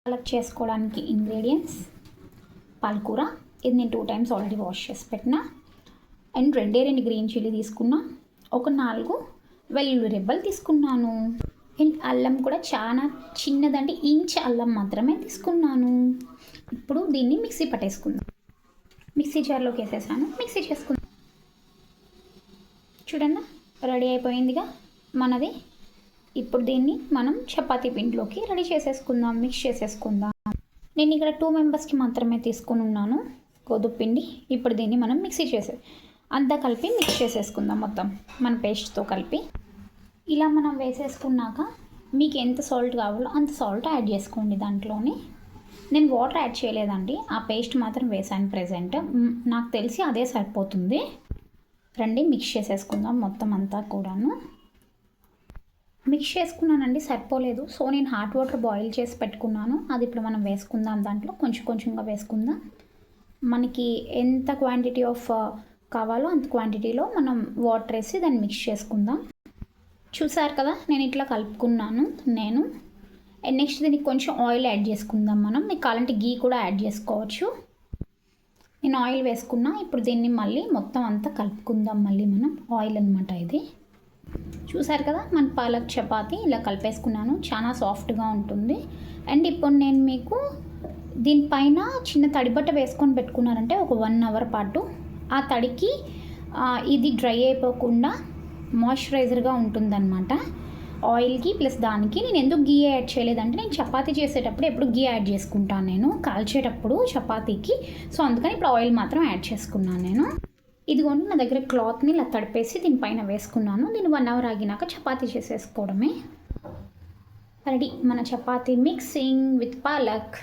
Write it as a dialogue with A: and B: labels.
A: పాలక్ చేసుకోవడానికి ఇంగ్రీడియంట్స్ పాలకూర, ఇది నేను 2 టైమ్స్ ఆల్రెడీ వాష్ చేసి పెట్టిన. అండ్ 2 గ్రీన్ చిల్లీ తీసుకున్నా, ఒక 4 వెల్లుల్లి రెబ్బలు తీసుకున్నాను. అండ్ అల్లం కూడా చాలా చిన్నదండి, ఇంచ్ అల్లం మాత్రమే తీసుకున్నాను. ఇప్పుడు దీన్ని మిక్సీ పట్టేసుకుందాం. మిక్సీ జార్లోకి వేసేసాను, మిక్సీ చేసుకుందాం. చూడండి రెడీ అయిపోయిందిగా మనది. ఇప్పుడు దీన్ని మనం చపాతీ పిండిలోకి రెడీ చేసేసుకుందాం, మిక్స్ చేసేసుకుందాం. నేను ఇక్కడ 2 మెంబర్స్కి మాత్రమే తీసుకుని ఉన్నాను గోధుమ పిండి. ఇప్పుడు దీన్ని మనం మిక్సీ అంతా కలిపి మిక్స్ చేసేసుకుందాం మొత్తం మన పేస్ట్తో కలిపి. ఇలా మనం వేసేసుకున్నాక మీకు ఎంత సాల్ట్ కావాలో అంత సాల్ట్ యాడ్ చేసుకోండి దాంట్లోని. నేను వాటర్ యాడ్ చేయలేదండి, ఆ పేస్ట్ మాత్రం వేసాను ప్రెజెంట్. నాకు తెలిసి అదే సరిపోతుంది. రండి మిక్స్ చేసేసుకుందాం మొత్తం అంతా కూడాను. మిక్స్ చేసుకున్నానండి, సరిపోలేదు. సో నేను హాట్ వాటర్ బాయిల్ చేసి పెట్టుకున్నాను, అది ఇప్పుడు మనం వేసుకుందాం. దాంట్లో కొంచెం కొంచెంగా వేసుకుందాం. మనకి ఎంత క్వాంటిటీ ఆఫ్ కావాలో అంత క్వాంటిటీలో మనం వాటర్ వేసి దాన్ని మిక్స్ చేసుకుందాం. చూసారు కదా నేను ఇట్లా కలుపుకున్నాను నేను. అండ్ నెక్స్ట్ దీనికి కొంచెం ఆయిల్ యాడ్ చేసుకుందాం మనం. మీకు కావాలంటే గీ కూడా యాడ్ చేసుకోవచ్చు. నేను ఆయిల్ వేసుకున్నా. ఇప్పుడు దీన్ని మళ్ళీ మొత్తం అంతా కలుపుకుందాం. మళ్ళీ మనం ఆయిల్ అనమాట ఇది. చూసారు కదా మన పాలక్ చపాతీ ఇలా కలిపేసుకున్నాను, చాలా సాఫ్ట్గా ఉంటుంది. అండ్ ఇప్పుడు నేను మీకు దీనిపైన చిన్న తడిబట్ట వేసుకొని పెట్టుకున్నారంటే ఒక 1 అవర్ పాటు ఆ తడికి ఇది డ్రై అయిపోకుండా మాయిశ్చరైజర్గా ఉంటుందన్నమాట. ఆయిల్కి ప్లస్ దానికి నేను ఎందుకు గీ యాడ్ చేయలేదంటే, నేను చపాతీ చేసేటప్పుడు ఎప్పుడు గీ యాడ్ చేసుకుంటాను నేను కాల్చేటప్పుడు చపాతీకి. సో అందుకని ఇప్పుడు ఆయిల్ మాత్రం యాడ్ చేసుకున్నాను నేను. ఇదిగోండి నా దగ్గర క్లాత్ని ఇలా తడిపేసి దీనిపైన వేసుకున్నాను. దీన్ని 1 అవర్ ఆగినాక చపాతీ చేసేసుకోవడమే. రెడీ మన చపాతీ మిక్సింగ్ విత్ పాలక్.